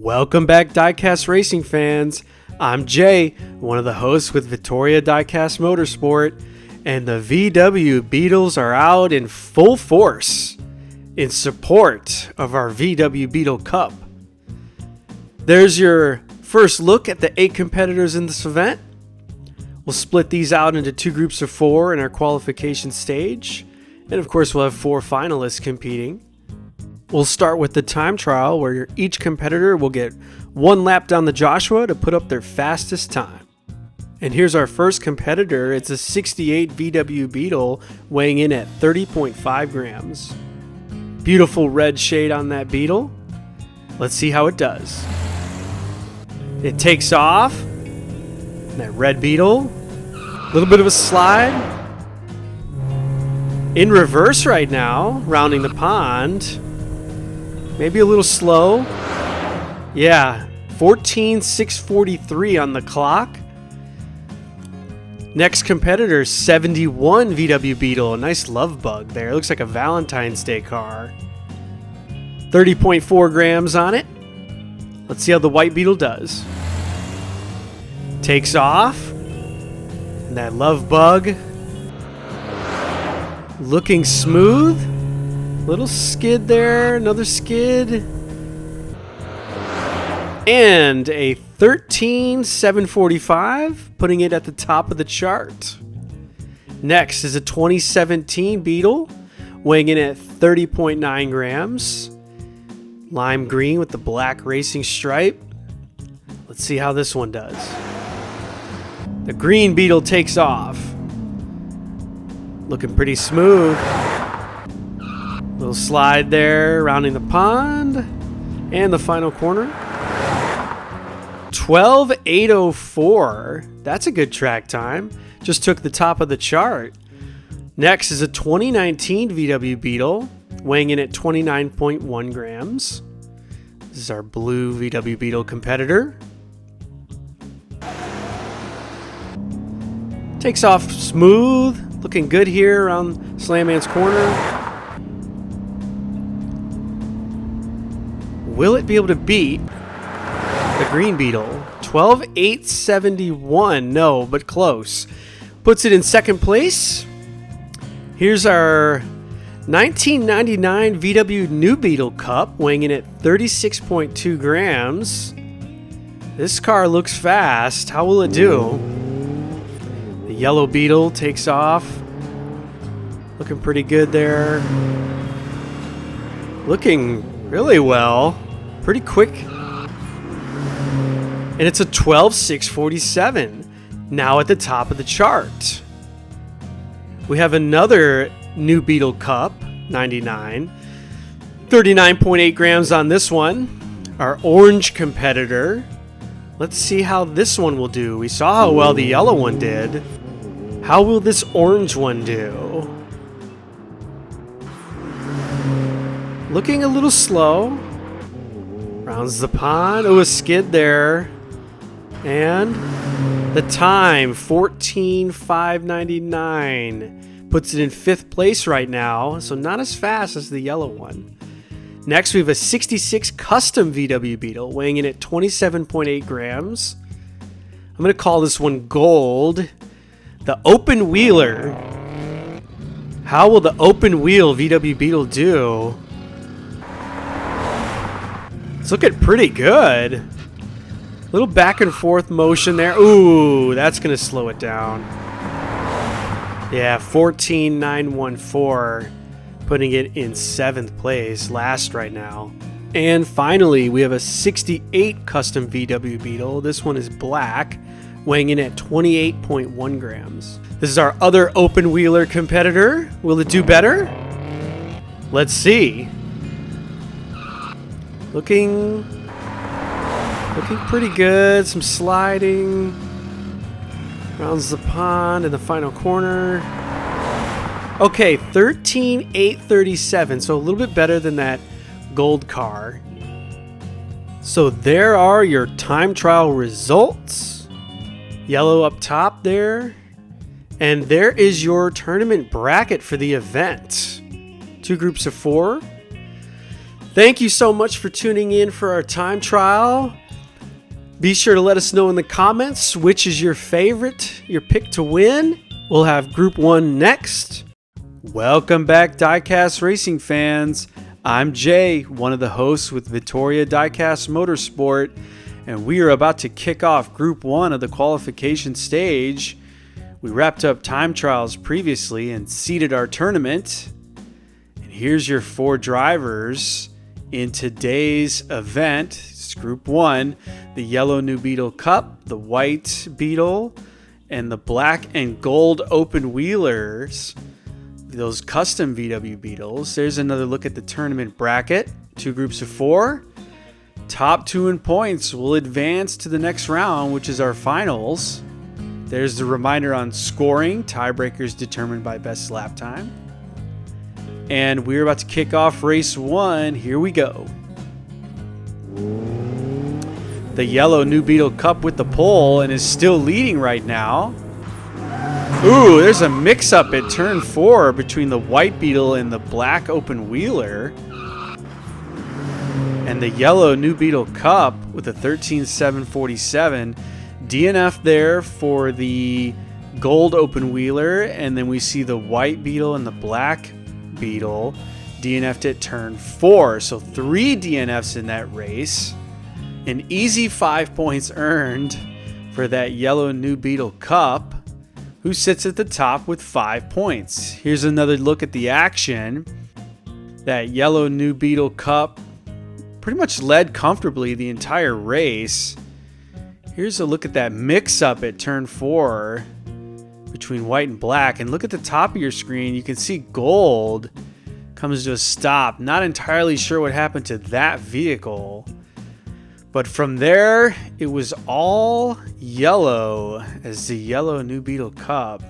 Welcome back, Diecast racing fans. I'm Jay, one of the hosts with Diecast Motorsport, and the VW Beetles are out in full force in support of our VW Beetle Cup. There's your first look at the 8 competitors in this event. We'll split these out into 2 groups of 4 in our qualification stage, and of course we'll have 4 finalists competing. We'll start with the time trial, where each competitor will get 1 lap down the Joshua to put up their fastest time. And here's our first competitor. It's a 68 VW Beetle weighing in at 30.5 grams. Beautiful red shade on that Beetle. Let's see how it does. It takes off. That red Beetle. A little bit of a slide. In reverse right now, rounding the pond. Maybe a little slow. Yeah, 14,643 on the clock. Next competitor, 71 VW Beetle. A nice love bug there. It looks like a Valentine's Day car. 30.4 grams on it. Let's see how the white Beetle does. Takes off. And that love bug. Looking smooth. Little skid there, another skid. And a 13,745, putting it at the top of the chart. Next is a 2017 Beetle, weighing in at 30.9 grams. Lime green with the black racing stripe. Let's see how this one does. The green Beetle takes off. Looking pretty smooth. Little slide there, rounding the pond, and the final corner. 12,804. That's a good track time. Just took the top of the chart. Next is a 2019 VW Beetle, weighing in at 29.1 grams. This is our blue VW Beetle competitor. Takes off smooth, looking good here around Slamman's corner. Will it be able to beat the green Beetle? 12,871. No, but close. Puts it in second place. Here's our 1999 VW New Beetle Cup, weighing in at 36.2 grams. This car looks fast. How will it do? The yellow Beetle takes off. Looking pretty good there. Looking really well. Pretty quick. And it's a 12,647. Now at the top of the chart. We have another New Beetle Cup, 99. 39.8 grams on this one. Our orange competitor. Let's see how this one will do. We saw how well the yellow one did. How will this orange one do? Looking a little slow. Rounds the pond. Oh, a skid there. And the time, 14,599. Puts it in 5th place right now. So not as fast as the yellow one. Next, we have a 66 custom VW Beetle, weighing in at 27.8 grams. I'm going to call this one gold. The open wheeler. How will the open wheel VW Beetle do? It's looking pretty good. Little back and forth motion there. Ooh, that's going to slow it down. Yeah, 14,914. Putting it in 7th place, last right now. And finally, we have a 68 custom VW Beetle. This one is black, weighing in at 28.1 grams. This is our other open wheeler competitor. Will it do better? Let's see. Looking pretty good. Some sliding. Rounds the pond in the final corner. Okay, 13,837. So a little bit better than that gold car. So there are your time trial results. Yellow up top there. And there is your tournament bracket for the event. 2 groups of 4. Thank you so much for tuning in for our time trial. Be sure to let us know in the comments which is your favorite, your pick to win. We'll have Group 1 next. Welcome back, Diecast racing fans. I'm Jay, one of the hosts with Vittoria Diecast Motorsport, and we are about to kick off Group 1 of the qualification stage. We wrapped up time trials previously and seeded our tournament. And here's your 4 drivers in today's event. It's Group 1, the yellow new Beetle Cup, the white Beetle, and the black and gold open wheelers, those custom VW Beetles. There's another look at the tournament bracket. 2 groups of 4. Top 2 in points will advance to the next round, which is our finals. There's the reminder on scoring. Tiebreakers determined by best lap time. And we're about to kick off race 1. Here we go. The yellow new Beetle Cup with the pole and is still leading right now. Ooh, there's a mix-up at turn 4 between the white Beetle and the black open wheeler. And the yellow new Beetle Cup with a 13.747. DNF there for the gold open wheeler. And then we see the white Beetle and the black Beetle DNF'd at turn 4. So 3 DNFs in that race. An easy 5 points earned for that yellow new Beetle Cup, who sits at the top with 5 points. Here's another look at the action. That yellow new Beetle Cup pretty much led comfortably the entire race. Here's a look at that mix-up at turn 4 between white and black. And look at the top of your screen. You can see gold comes to a stop. Not entirely sure what happened to that vehicle. But from there, it was all yellow as the yellow new Beetle Cup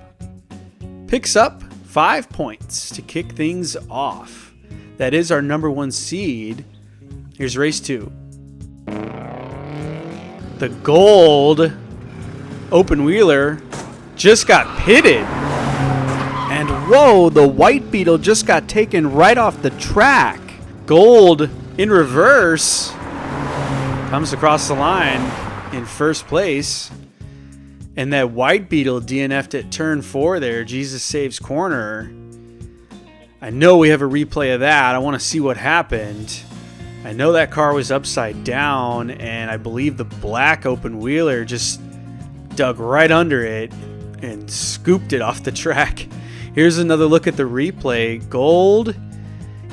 picks up 5 points to kick things off. That is our number 1 seed. Here's race 2. The gold open wheeler just got pitted. And whoa, the white Beetle just got taken right off the track. Gold in reverse comes across the line in first place. And that white Beetle DNF'd at turn 4 there. Jesus saves corner. I know we have a replay of that. I want to see what happened. I know that car was upside down, and I believe the black open wheeler just dug right under it and scooped it off the track. Here's another look at the replay. Gold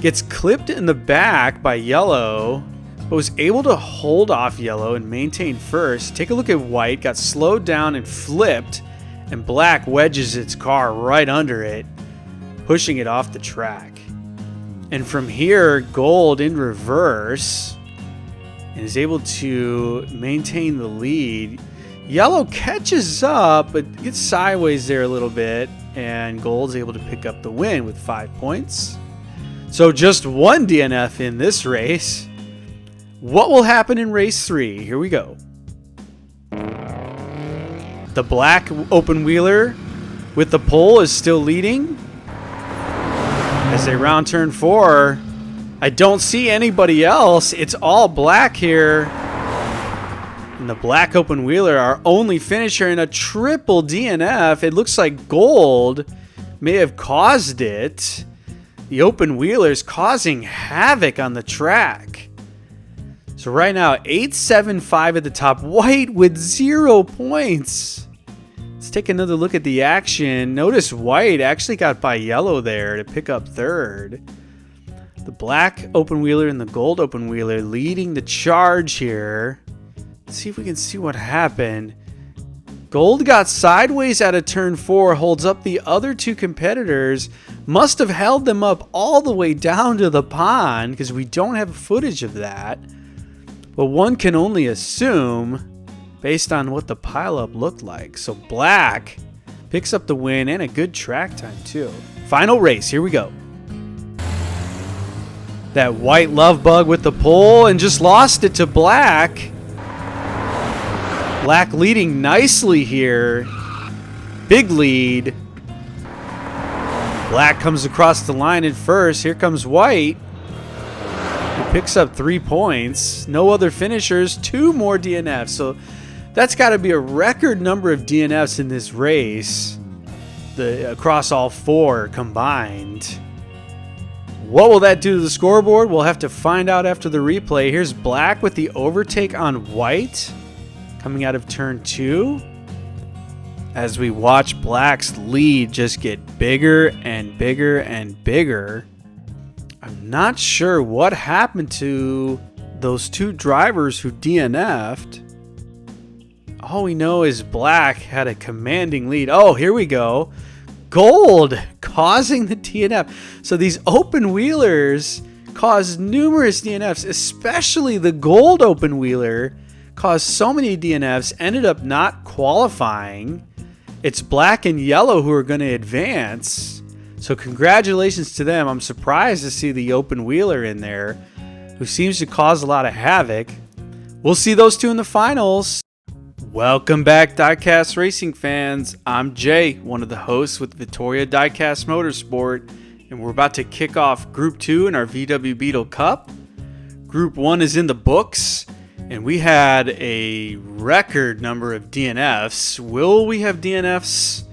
gets clipped in the back by yellow, but was able to hold off yellow and maintain first. Take a look at white, got slowed down and flipped, and black wedges its car right under it, pushing it off the track. And from here, gold in reverse and is able to maintain the lead. Yellow catches up, but gets sideways there a little bit, and gold's able to pick up the win with 5 points. So just 1 DNF in this race. What will happen in race 3? Here we go. The black open wheeler with the pole is still leading. As they round turn 4, I don't see anybody else. It's all black here. And the black open wheeler, our only finisher in a triple DNF. It looks like gold may have caused it. The open wheeler's causing havoc on the track. So right now, 8.75 at the top. White with 0 points. Let's take another look at the action. Notice white actually got by yellow there to pick up third. The black open wheeler and the gold open wheeler leading the charge here. Let's see if we can see what happened. Gold got sideways out of turn 4, holds up the other 2 competitors. Must have held them up all the way down to the pond because we don't have footage of that. But one can only assume based on what the pileup looked like. So black picks up the win and a good track time too. Final race, here we go. That white love bug with the pole and just lost it to black. Black leading nicely here. Big lead. Black comes across the line at first. Here comes white. He picks up 3 points. No other finishers, 2 more DNFs. So that's got to be a record number of DNFs in this race, across all 4 combined. What will that do to the scoreboard? We'll have to find out after the replay. Here's Black with the overtake on White coming out of turn 2. As we watch Black's lead just get bigger and bigger and bigger. I'm not sure what happened to those 2 drivers who DNF'd. All we know is Black had a commanding lead. Oh, here we go. Gold causing the DNF. So these open wheelers caused numerous DNFs, especially the gold open wheeler caused so many DNFs, ended up not qualifying. It's Black and Yellow who are going to advance. So congratulations to them. I'm surprised to see the open wheeler in there, who seems to cause a lot of havoc. We'll see those 2 in the finals. Welcome back, Diecast racing fans. I'm Jay, one of the hosts with Vittoria Diecast Motorsport, and we're about to kick off Group 2 in our VW Beetle Cup. Group 1 is in the books, and we had a record number of DNFs. Will we have DNFs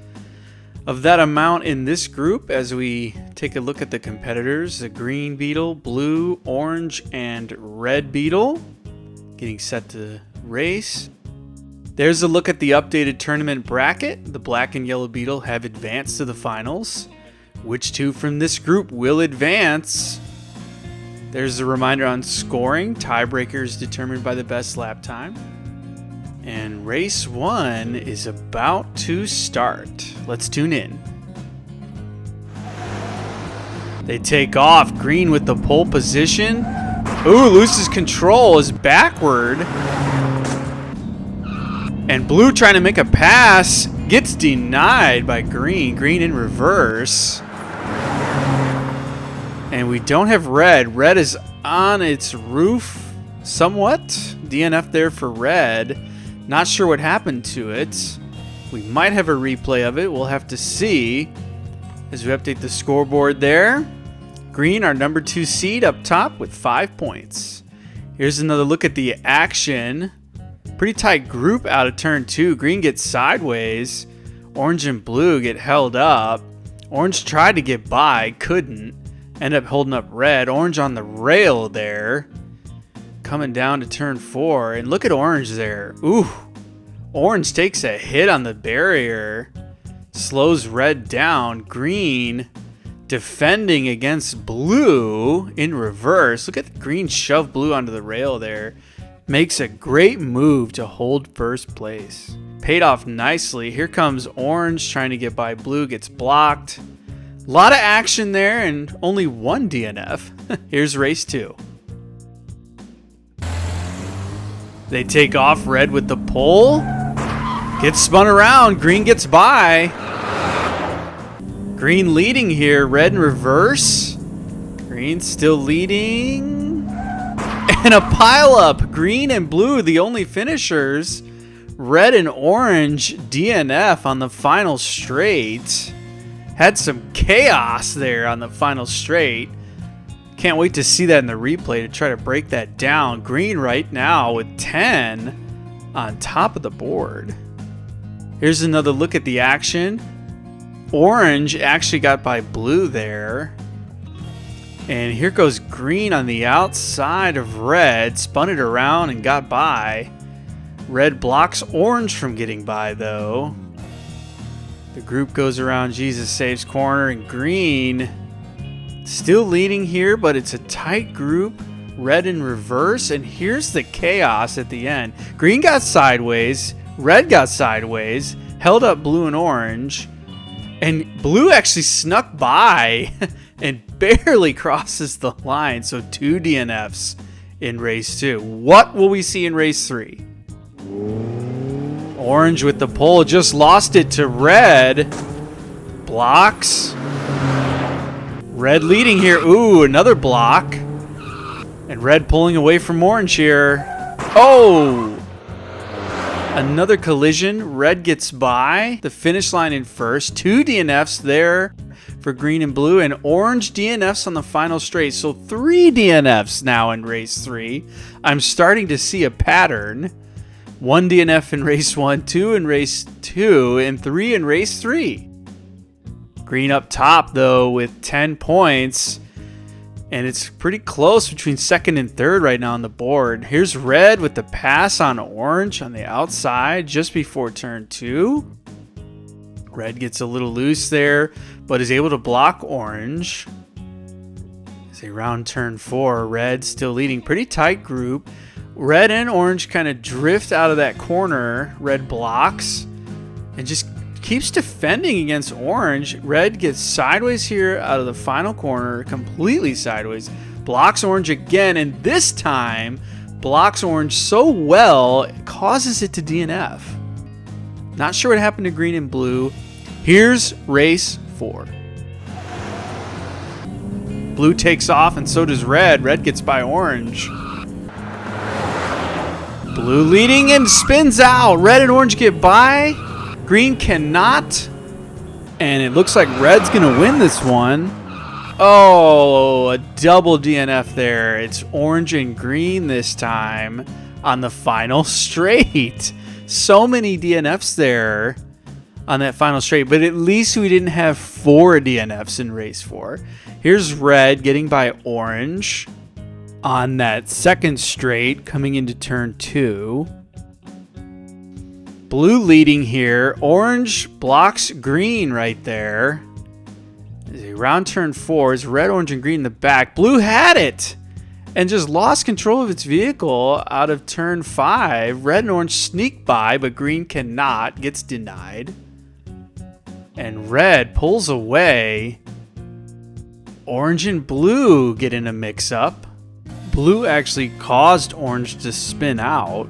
of that amount in this group as we take a look at the competitors? The green Beetle, blue, orange, and red Beetle getting set to race. There's a look at the updated tournament bracket. The black and yellow Beetle have advanced to the finals. Which 2 from this group will advance? There's a reminder on scoring. Tiebreakers determined by the best lap time. And race 1 is about to start. Let's tune in. They take off. Green with the pole position. Ooh, loses control, is backward. And blue trying to make a pass. Gets denied by green. Green in reverse. And we don't have red. Red is on its roof somewhat. DNF there for red. Not sure what happened to it. We might have a replay of it. We'll have to see as we update the scoreboard there. Green, our number 2 seed up top with 5 points. Here's another look at the action. Pretty tight group out of turn 2. Green gets sideways. Orange and blue get held up. Orange tried to get by, couldn't. End up holding up red. Orange on the rail there. Coming down to turn 4. And look at orange there. Ooh. Orange takes a hit on the barrier. Slows red down. Green defending against blue in reverse. Look at the green shove blue onto the rail there. Makes a great move to hold first place. Paid off nicely. Here comes orange trying to get by blue. Gets blocked. A lot of action there and only 1 DNF. Here's race 2. They take off. Red with the pole. Gets spun around. Green gets by. Green leading here. Red in reverse. Green still leading. And a pileup. Green and blue, the only finishers. Red and orange DNF on the final straight. Had some chaos there on the final straight. Can't wait to see that in the replay to try to break that down. Green right now with 10 on top of the board. Here's another look at the action. Orange actually got by blue there. And here goes green on the outside of red. Spun it around and got by. Red blocks orange from getting by though. The group goes around Jesus Saves corner, and green still leading here, but it's a tight group. Red in reverse, and here's the chaos at the end. Green got sideways, red got sideways, held up blue and orange, and blue actually snuck by and barely crosses the line. So 2 DNFs in race 2. What will we see in race 3? Orange with the pole, just lost it to red. Blocks. Red leading here. Ooh, another block. And red pulling away from orange here. Oh! Another collision. Red gets by the finish line in first. 2 DNFs there for green and blue, and orange DNFs on the final straight. So 3 DNFs now in race 3. I'm starting to see a pattern. 1 DNF in race 1, 2 in race 2, and 3 in race 3. Green up top, though, with 10 points. And it's pretty close between second and third right now on the board. Here's red with the pass on orange on the outside just before turn 2. Red gets a little loose there, but is able to block orange. As they round turn 4, red still leading. Pretty tight group. Red and orange kind of drift out of that corner. Red blocks and just keeps defending against orange. Red gets sideways here out of the final corner, completely sideways. Blocks orange again, and this time blocks orange so well, it causes it to DNF. Not sure what happened to green and blue. Here's race 4. Blue takes off, and so does red. Red gets by orange. Blue leading and spins out. Red and orange get by. Green cannot. And it looks like red's going to win this one. Oh, a double DNF there. It's orange and green this time on the final straight. So many DNFs there on that final straight. But at least we didn't have 4 DNFs in race 4. Here's red getting by orange on that second straight coming into turn 2. Blue leading here. Orange blocks green right there. Around turn 4 is red, orange, and green in the back. Blue had it and just lost control of its vehicle out of turn 5. Red and orange sneak by, but green cannot. Gets denied. And red pulls away. Orange and blue get in a mix-up. Blue actually caused orange to spin out.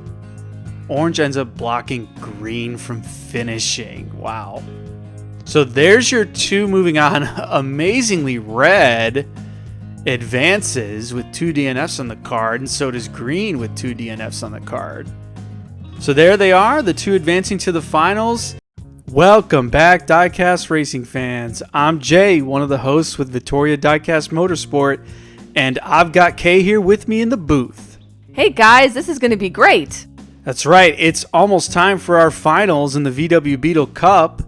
Orange ends up blocking green from finishing. Wow. So there's your 2 moving on. Amazingly, red advances with 2 DNFs on the card, and so does green with 2 DNFs on the card. So there they are, the 2 advancing to the finals. Welcome back, Diecast racing fans. I'm Jay, one of the hosts with Vittoria Diecast Motorsport, and I've got Kay here with me in the booth. Hey guys, this is going to be great. That's right, it's almost time for our finals in the VW Beetle Cup.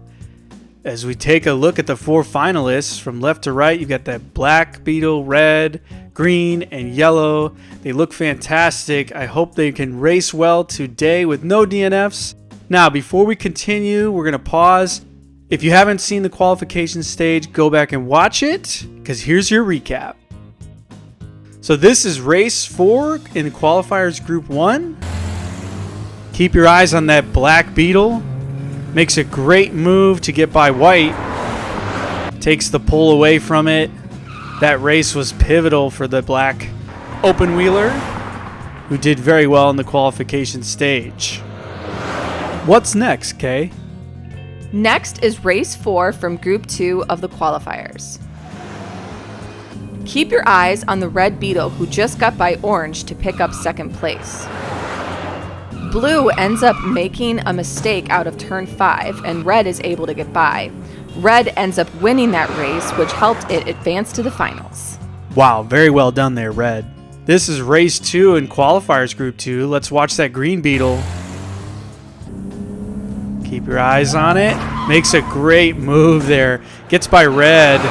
As we take a look at the 4 finalists, from left to right, you've got that black Beetle, red, green, and yellow. They look fantastic. I hope they can race well today with no DNFs. Now, before we continue, we're going to pause. If you haven't seen the qualification stage, go back and watch it, because here's your recap. So this is race 4 in the Qualifiers Group 1. Keep your eyes on that black Beetle. Makes a great move to get by white. Takes the pole away from it. That race was pivotal for the black open wheeler, who did very well in the qualification stage. What's next, Kay? Next is race 4 from Group 2 of the qualifiers. Keep your eyes on the red Beetle, who just got by orange to pick up second place. Blue ends up making a mistake out of turn 5, and red is able to get by. Red ends up winning that race, which helped it advance to the finals. Wow, very well done there, red. This is race 2 in Qualifiers Group 2. Let's watch that green Beetle. Keep your eyes on it. Makes a great move there. Gets by red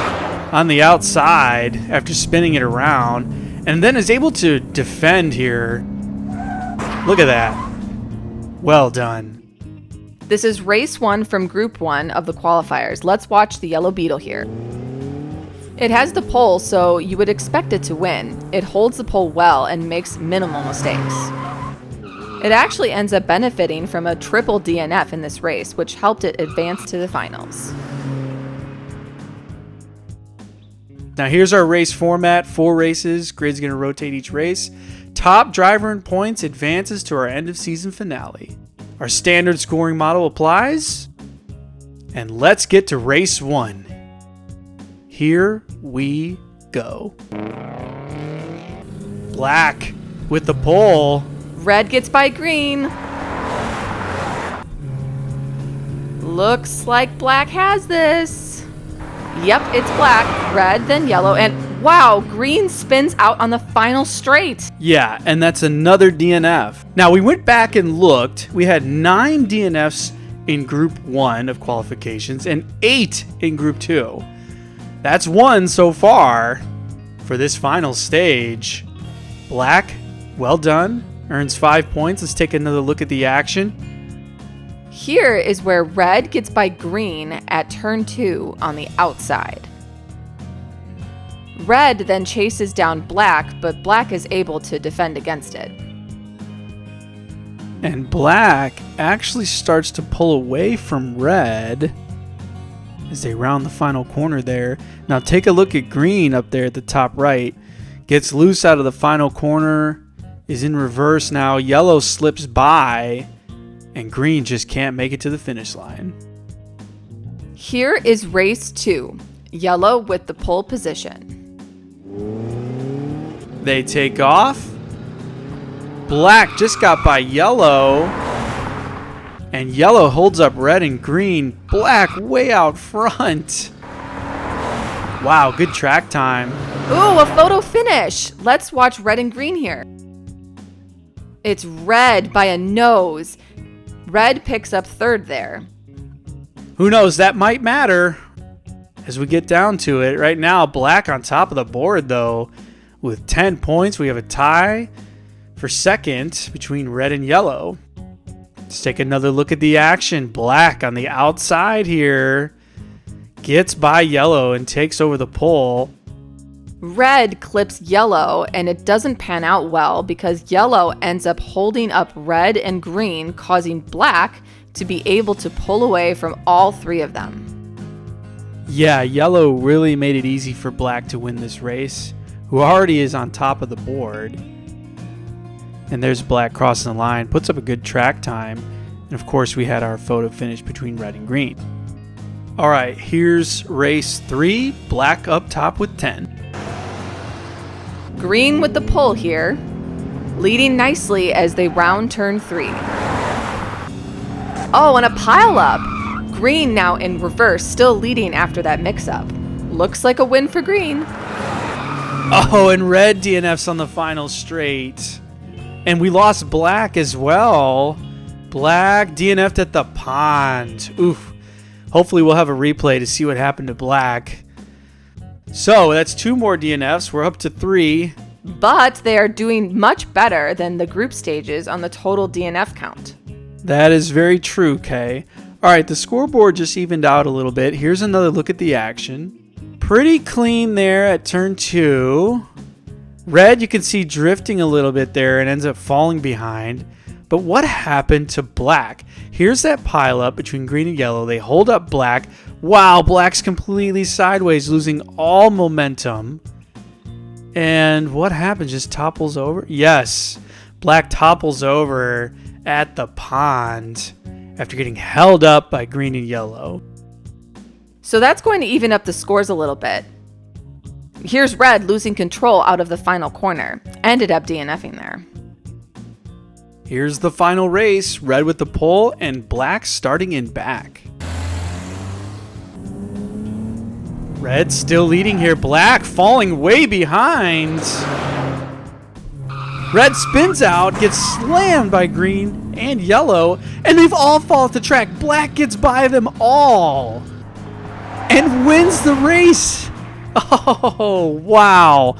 on the outside after spinning it around, and then is able to defend here. Look at that. Well done. This is race 1 from Group 1 of the qualifiers. Let's watch the yellow Beetle here. It has the pole, so you would expect it to win. It holds the pole well and makes minimal mistakes. It actually ends up benefiting from a triple DNF in this race, which helped it advance to the finals. Now here's our race format. 4 races. Grid's going to rotate each race. Top driver in points advances to our end of season finale. Our standard scoring model applies. And let's get to race 1. Here we go. Black with the pole. Red gets by green. Looks like black has this. Yep, it's black, red, then yellow, and wow, green spins out on the final straight. Yeah, and that's another DNF. Now, we went back and looked. We had 9 DNFs in Group 1 of qualifications and 8 in Group 2. That's 1 so far for this final stage. Black, well done, earns 5 points. Let's take another look at the action. Here is where red gets by green at turn 2 on the outside. Red then chases down black, but black is able to defend against it. And black actually starts to pull away from red as they round the final corner there. Now take a look at green up there at the top right. Gets loose out of the final corner, is in reverse now. Yellow slips by, and green just can't make it to the finish line. Here is race 2, yellow with the pole position. They take off. Black just got by yellow, and yellow holds up red and green. Black way out front. Wow, good track time. Ooh, a photo finish. Let's watch red and green here. It's red by a nose. Red picks up third there. Who knows, that might matter as we get down to it. Right now, black on top of the board, though, with 10 points. We have a tie for second between red and yellow. Let's take another look at the action. Black on the outside here gets by yellow and takes over the pole. Red clips yellow, and it doesn't pan out well because yellow ends up holding up red and green, causing black to be able to pull away from all 3 of them. Yeah, yellow really made it easy for black to win this race, who already is on top of the board. And there's black crossing the line, puts up a good track time. And of course, we had our photo finish between red and green. All right, here's race 3, black up top with 10. Green with the pole here, leading nicely as they round turn 3. Oh, and a pile up. Green now in reverse, still leading after that mix-up. Looks like a win for green. Oh, and red DNFs on the final straight. And we lost black as well. Black DNF'd at the pond. Oof. Hopefully we'll have a replay to see what happened to black. So that's 2 more DNFs. We're up to 3. But they are doing much better than the group stages on the total DNF count. That is very true, Kay. All right, the scoreboard just evened out a little bit. Here's another look at the action. Pretty clean there at turn 2. Red, you can see drifting a little bit there and ends up falling behind. But what happened to black? Here's that pile up between green and yellow. They hold up black. Wow, black's completely sideways, losing all momentum. And what happens? Just topples over? Yes, black topples over at the pond after getting held up by green and yellow. So that's going to even up the scores a little bit. Here's red losing control out of the final corner. Ended up DNFing there. Here's the final race. Red with the pole and black starting in back. Red still leading here. Black falling way behind. Red spins out, gets slammed by green and yellow, and they've all fallen off the track. Black gets by them all and wins the race. Oh, wow.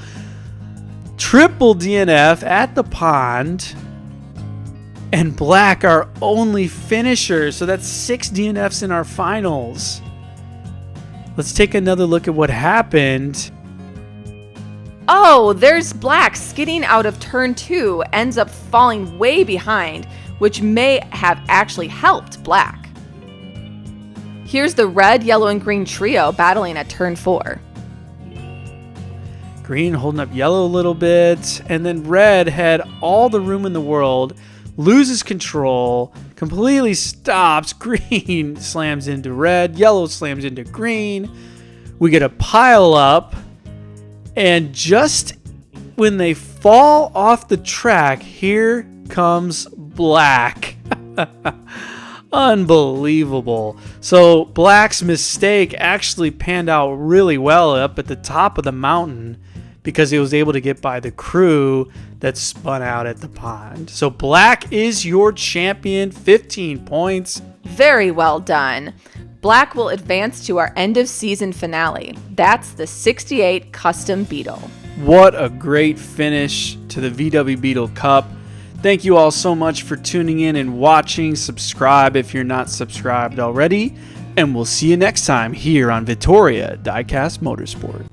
Triple DNF at the pond. And black our only finisher. So that's 6 DNFs in our finals. Let's take another look at what happened. Oh, there's black skidding out of turn 2, ends up falling way behind, which may have actually helped black. Here's the red, yellow, and green trio battling at turn 4. Green holding up yellow a little bit, and then red had all the room in the world, loses control, completely stops. Green slams into red, yellow slams into green. We get a pile up, and just when they fall off the track, here comes black. Unbelievable. So Black's mistake actually panned out really well up at the top of the mountain because he was able to get by the crew that spun out at the pond. So Black is your champion, 15 points. Very well done. Black will advance to our end of season finale. That's the 68 Custom Beetle. What a great finish to the VW Beetle Cup. Thank you all so much for tuning in and watching. Subscribe if you're not subscribed already. And we'll see you next time here on Vittoria Diecast Motorsport.